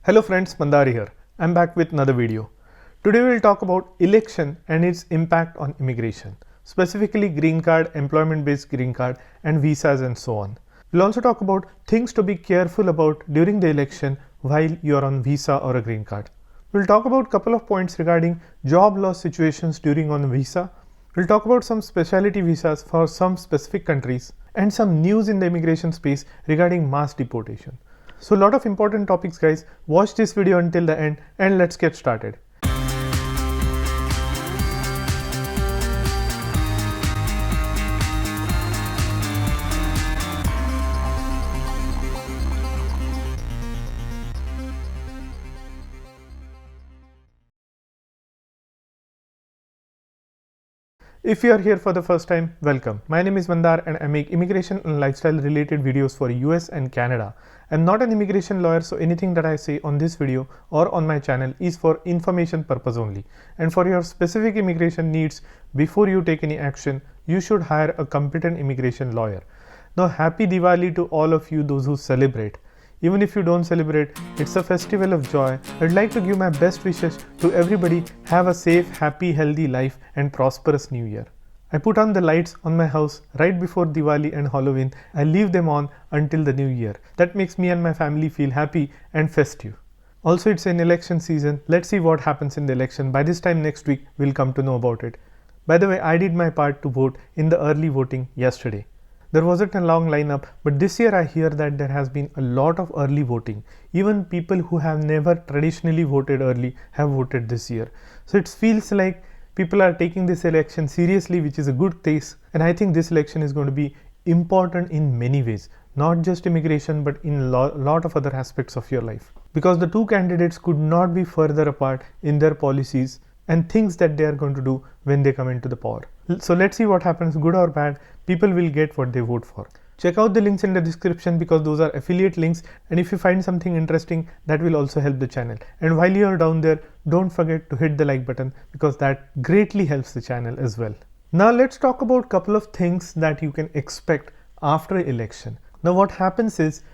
Hello friends, Mandari here. I'm back with another video. Today we'll talk about election and its impact on immigration, specifically green card, employment-based green card, and visas and so on. We'll also talk about things to be careful about during the election while you're on visa or a green card. We'll talk about a couple of points regarding job loss situations during on visa. We'll talk about some specialty visas for some specific countries and some news in the immigration space regarding mass deportation. So a lot of important topics, guys. Watch this video until the end and let's get started. If you are here for the first time, welcome. My name is Mandar and I make immigration and lifestyle related videos for US and Canada. I'm not an immigration lawyer, so anything that I say on this video or on my channel is for information purpose only. And for your specific immigration needs, before you take any action, you should hire a competent immigration lawyer. Now, happy Diwali to all of you, those who celebrate. Even if you don't celebrate, it's a festival of joy. I'd like to give my best wishes to everybody. Have a safe, happy, healthy life and prosperous new year. I put on the lights on my house right before Diwali and Halloween. I leave them on until the new year. That makes me and my family feel happy and festive. Also, it's an election season. Let's see what happens in the election. By this time next week, we'll come to know about it. By the way, I did my part to vote in the early voting yesterday. There wasn't a long lineup, but this year I hear that there has been a lot of early voting. Even people who have never traditionally voted early have voted this year. So it feels like people are taking this election seriously, which is a good case. And I think this election is going to be important in many ways, not just immigration, but in a lot of other aspects of your life. Because the two candidates could not be further apart in their policies and things that they are going to do when they come into the power. So let's see what happens, good or bad. People will get what they vote for. Check out the links in the description because those are affiliate links, and if you find something interesting, that will also help the channel. And while you are down there, don't forget to hit the like button because that greatly helps the channel as well. Now let's talk about a couple of things that you can expect after election. Now what happens is,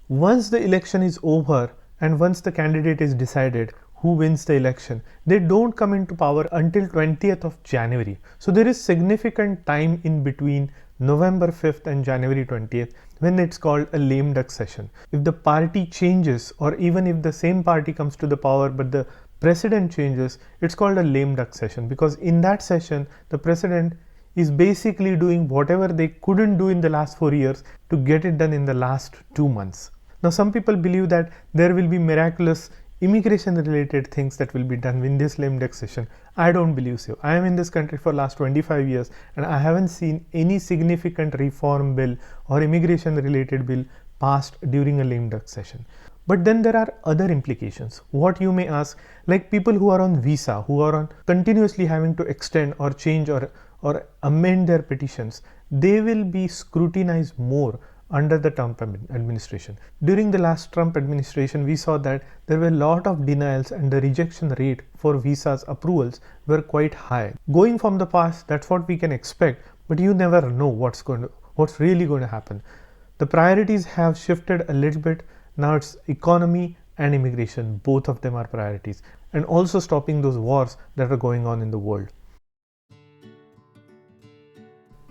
once the election is over and once the candidate is decided who wins the election, they don't come into power until 20th of January. So there is significant time in between November 5th and January 20th when it's called a lame duck session. If the party changes, or even if the same party comes to the power but the president changes, it's called a lame duck session, because in that session the president is basically doing whatever they couldn't do in the last 4 years to get it done in the last 2 months. Now some people believe that there will be miraculous immigration related things that will be done in this lame duck session. I don't believe so. I am in this country for last 25 years and I haven't seen any significant reform bill or immigration related bill passed during a lame duck session. But then there are other implications. What you may ask, like people who are on visa, who are on continuously having to extend or change or amend their petitions, they will be scrutinized more under the Trump administration. During the last Trump administration, we saw that there were a lot of denials and the rejection rate for visas approvals were quite high. Going from the past, that's what we can expect, but you never know what's really going to happen. The priorities have shifted a little bit. Now it's economy and immigration. Both of them are priorities. And also stopping those wars that are going on in the world.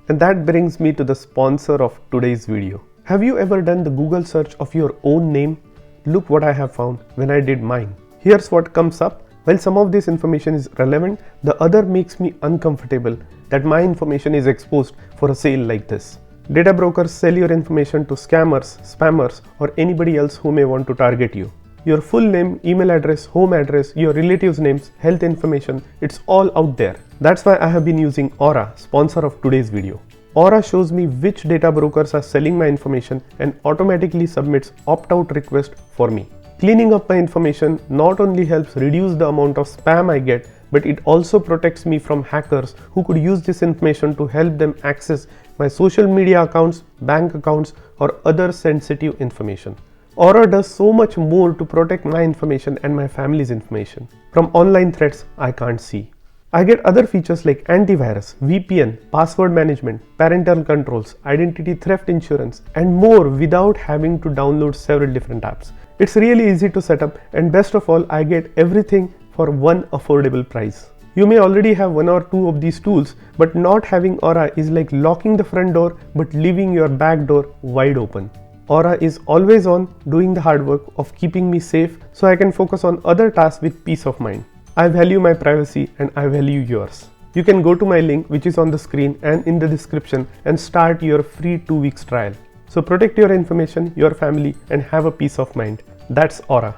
And that brings me to the sponsor of today's video. Have you ever done the Google search of your own name? Look what I have found when I did mine. Here's what comes up. While some of this information is relevant, the other makes me uncomfortable that my information is exposed for a sale like this. Data brokers sell your information to scammers, spammers, or anybody else who may want to target you. Your full name, email address, home address, your relatives' names, health information, it's all out there. That's why I have been using Aura, sponsor of today's video. Aura shows me which data brokers are selling my information and automatically submits opt-out request for me. Cleaning up my information not only helps reduce the amount of spam I get, but it also protects me from hackers who could use this information to help them access my social media accounts, bank accounts, or other sensitive information. Aura does so much more to protect my information and my family's information from online threats I can't see. I get other features like antivirus, VPN, password management, parental controls, identity theft insurance, and more without having to download several different apps. It's really easy to set up, and best of all, I get everything for one affordable price. You may already have one or two of these tools, but not having Aura is like locking the front door but leaving your back door wide open. Aura is always on, doing the hard work of keeping me safe so I can focus on other tasks with peace of mind. I value my privacy and I value yours. You can go to my link which is on the screen and in the description and start your free 2 weeks trial. So protect your information, your family, and have a peace of mind. That's Aura.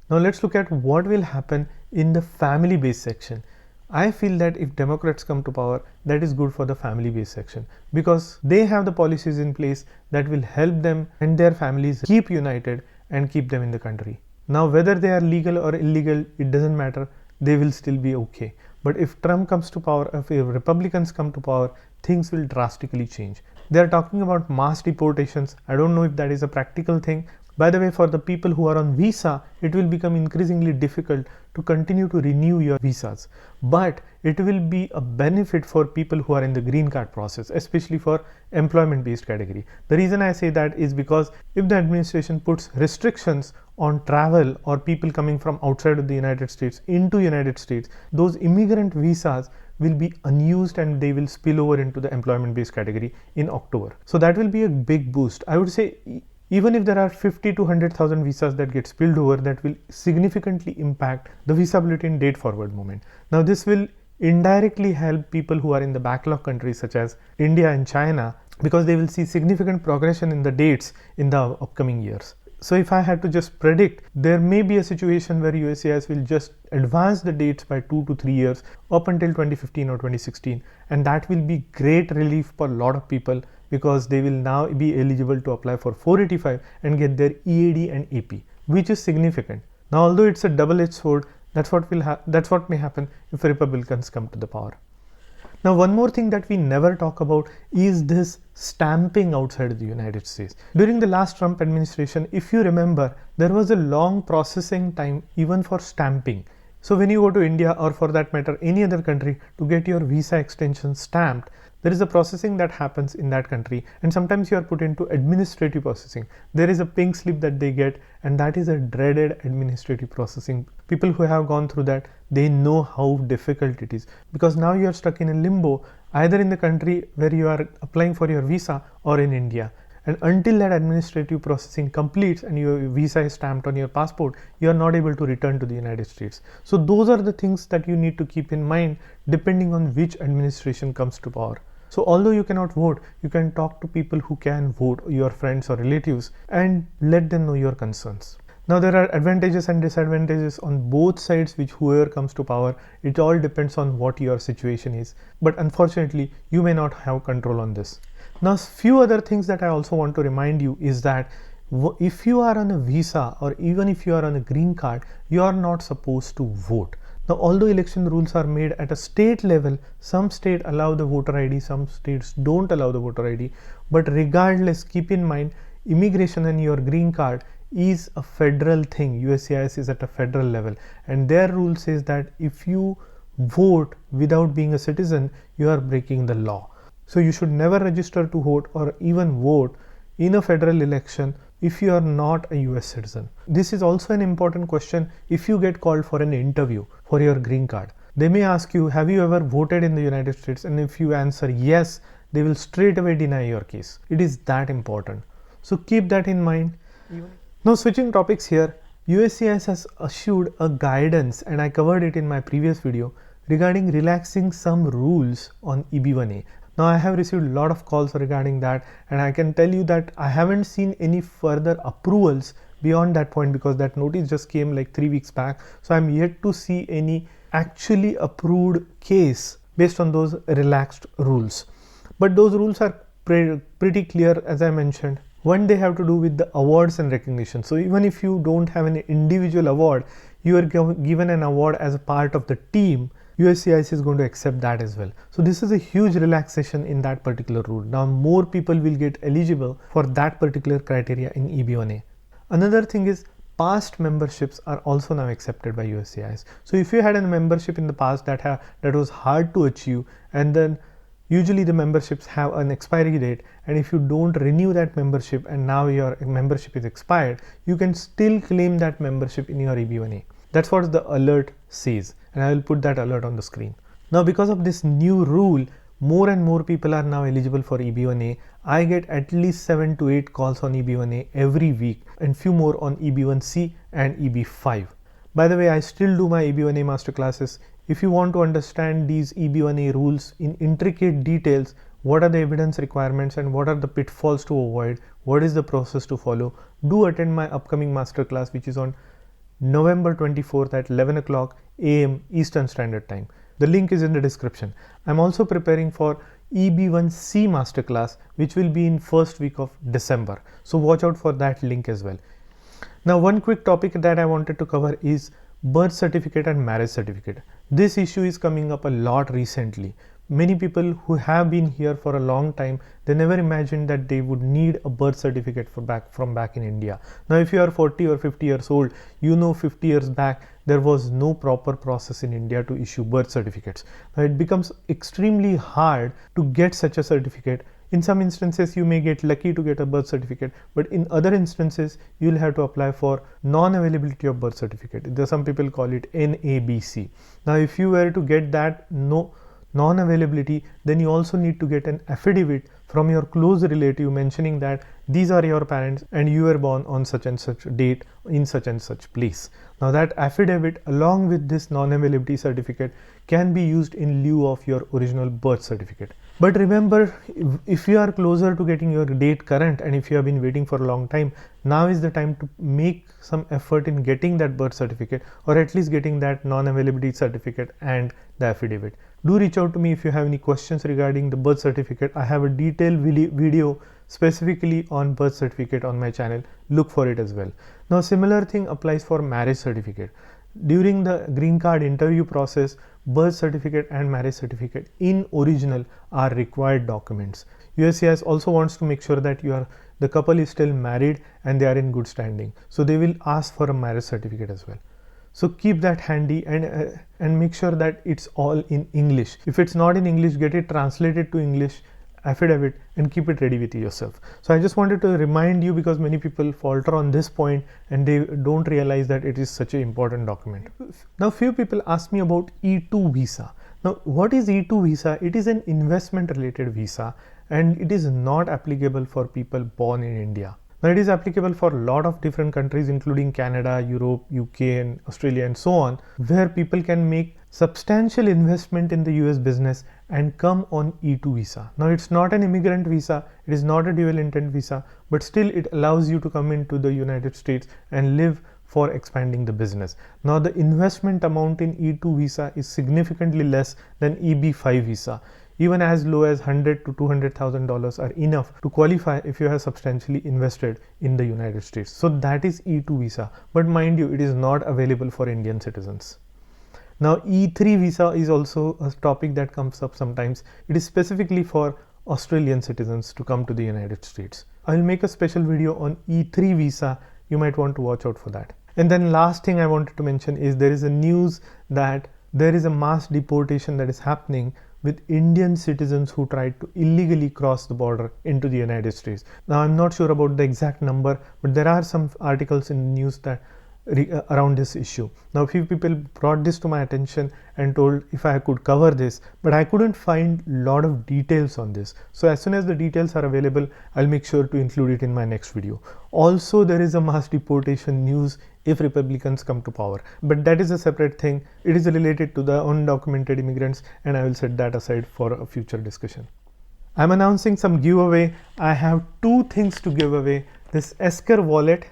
Now let's look at what will happen in the family based section. I feel that if Democrats come to power, that is good for the family based section because they have the policies in place that will help them and their families keep united and keep them in the country. Now whether they are legal or illegal, it doesn't matter, they will still be okay. But if Trump comes to power, if Republicans come to power, things will drastically change. They are talking about mass deportations. I don't know if that is a practical thing. By the way, for the people who are on visa, it will become increasingly difficult to continue to renew your visas. But it will be a benefit for people who are in the green card process, especially for employment based category. The reason I say that is because if the administration puts restrictions on travel or people coming from outside of the United States into United States, those immigrant visas will be unused and they will spill over into the employment based category in October. So that will be a big boost. I would say even if there are 50 to 100,000 visas that get spilled over, that will significantly impact the visa bulletin date forward movement. Now this will indirectly help people who are in the backlog countries such as India and China because they will see significant progression in the dates in the upcoming years. So if I had to just predict, there may be a situation where USCIS will just advance the dates by 2 to 3 years up until 2015 or 2016, and that will be great relief for a lot of people because they will now be eligible to apply for 485 and get their EAD and AP, which is significant. Now although it's a double-edged sword, that's what may happen if Republicans come to the power. Now one more thing that we never talk about is this stamping outside the United States. During the last Trump administration, if you remember, there was a long processing time even for stamping. So when you go to India or for that matter any other country to get your visa extension stamped, there is a processing that happens in that country and sometimes you are put into administrative processing. There is a pink slip that they get and that is a dreaded administrative processing. People who have gone through that, they know how difficult it is because now you are stuck in a limbo either in the country where you are applying for your visa or in India. And until that administrative processing completes and your visa is stamped on your passport, you are not able to return to the United States. So those are the things that you need to keep in mind depending on which administration comes to power. So although you cannot vote, you can talk to people who can vote, your friends or relatives, and let them know your concerns. Now there are advantages and disadvantages on both sides which whoever comes to power. It all depends on what your situation is. But unfortunately, you may not have control on this. Now few other things that I also want to remind you is that if you are on a visa or even if you are on a green card, you are not supposed to vote. Now although election rules are made at a state level, some states allow the voter ID, some states don't allow the voter ID, but regardless, keep in mind immigration and your green card is a federal thing. USCIS is at a federal level and their rule says that if you vote without being a citizen, you are breaking the law. So you should never register to vote or even vote in a federal election if you are not a US citizen. This is also an important question if you get called for an interview for your green card. They may ask you, have you ever voted in the United States? And if you answer yes, they will straight away deny your case. It is that important. So keep that in mind. Now switching topics here, USCIS has issued a guidance and I covered it in my previous video regarding relaxing some rules on EB1A. Now I have received a lot of calls regarding that and I can tell you that I haven't seen any further approvals beyond that point because that notice just came like 3 weeks back. So I'm yet to see any actually approved case based on those relaxed rules. But those rules are pretty clear as I mentioned. One, they have to do with the awards and recognition. So even if you don't have an individual award, you are given an award as a part of the team, USCIS is going to accept that as well. So this is a huge relaxation in that particular rule. Now more people will get eligible for that particular criteria in EB1A. Another thing is past memberships are also now accepted by USCIS. So if you had a membership in the past that was hard to achieve and then Usually the memberships have an expiry date, and if you don't renew that membership and now your membership is expired, you can still claim that membership in your EB1A. That's what the alert says, and I will put that alert on the screen. Now because of this new rule, more and more people are now eligible for EB1A. I get at least 7 to 8 calls on EB1A every week and few more on EB1C and EB5. By the way, I still do my EB1A masterclasses. If you want to understand these EB1A rules in intricate details, what are the evidence requirements and what are the pitfalls to avoid, what is the process to follow, do attend my upcoming masterclass, which is on November 24th at 11 o'clock AM Eastern Standard Time. The link is in the description. I'm also preparing for EB1C masterclass, which will be in first week of December. So watch out for that link as well. Now one quick topic that I wanted to cover is birth certificate and marriage certificate. This issue is coming up a lot recently. Many people who have been here for a long time, they never imagined that they would need a birth certificate from back in India. Now if you are 40 or 50 years old, you know 50 years back there was no proper process in India to issue birth certificates. Now it becomes extremely hard to get such a certificate. In some instances you may get lucky to get a birth certificate, but in other instances you will have to apply for non-availability of birth certificate. Some people call it NABC. Now if you were to get that non-availability, then you also need to get an affidavit from your close relative mentioning that these are your parents and you were born on such and such date in such and such place. Now that affidavit along with this non-availability certificate can be used in lieu of your original birth certificate. But remember, if you are closer to getting your date current and if you have been waiting for a long time, now is the time to make some effort in getting that birth certificate, or at least getting that non-availability certificate and the affidavit. Do reach out to me if you have any questions regarding the birth certificate. I have a detailed video specifically on birth certificate on my channel. Look for it as well. Now similar thing applies for marriage certificate. During the green card interview process, birth certificate and marriage certificate in original are required documents. USCIS also wants to make sure that the couple is still married and they are in good standing. So they will ask for a marriage certificate as well. So keep that handy and make sure that it's all in English. If it's not in English, get it translated to English affidavit and keep it ready with yourself. So I just wanted to remind you, because many people falter on this point and they don't realize that it is such an important document. Now few people ask me about E2 visa. Now what is E2 visa? It is an investment related visa and it is not applicable for people born in India. Now it is applicable for a lot of different countries including Canada, Europe, UK and Australia and so on, where people can make substantial investment in the US business and come on E2 visa. Now it's not an immigrant visa, it is not a dual intent visa, but still it allows you to come into the United States and live for expanding the business. Now the investment amount in E2 visa is significantly less than EB5 visa. Even as low as $100,000 to $200,000 are enough to qualify if you have substantially invested in the United States. So that is E2 visa, but mind you, it is not available for Indian citizens. Now E3 visa is also a topic that comes up sometimes. It is specifically for Australian citizens to come to the United States. I will make a special video on E3 visa. You might want to watch out for that. And then last thing I wanted to mention is there is a news that there is a mass deportation that is happening with Indian citizens who tried to illegally cross the border into the United States. Now I'm not sure about the exact number, but there are some articles in the news that around this issue. Now a few people brought this to my attention and told if I could cover this, but I couldn't find a lot of details on this. So as soon as the details are available, I'll make sure to include it in my next video. Also, there is a mass deportation news if Republicans come to power, but that is a separate thing. It is related to the undocumented immigrants and I will set that aside for a future discussion. I'm announcing some giveaway. I have two things to give away: this Anker wallet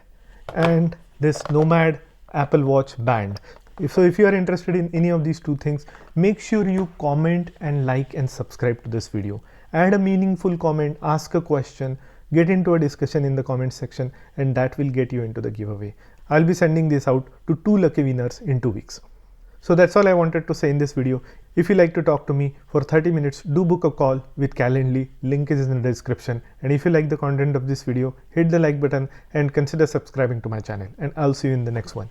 and this Nomad Apple Watch band. If you are interested in any of these two things, make sure you comment and like and subscribe to this video. Add a meaningful comment, ask a question, get into a discussion in the comment section, and that will get you into the giveaway. I'll be sending this out to 2 lucky winners in 2 weeks. So that's all I wanted to say in this video. If you like to talk to me for 30 minutes, do book a call with Calendly. Link is in the description. And if you like the content of this video, hit the like button and consider subscribing to my channel. And I'll see you in the next one.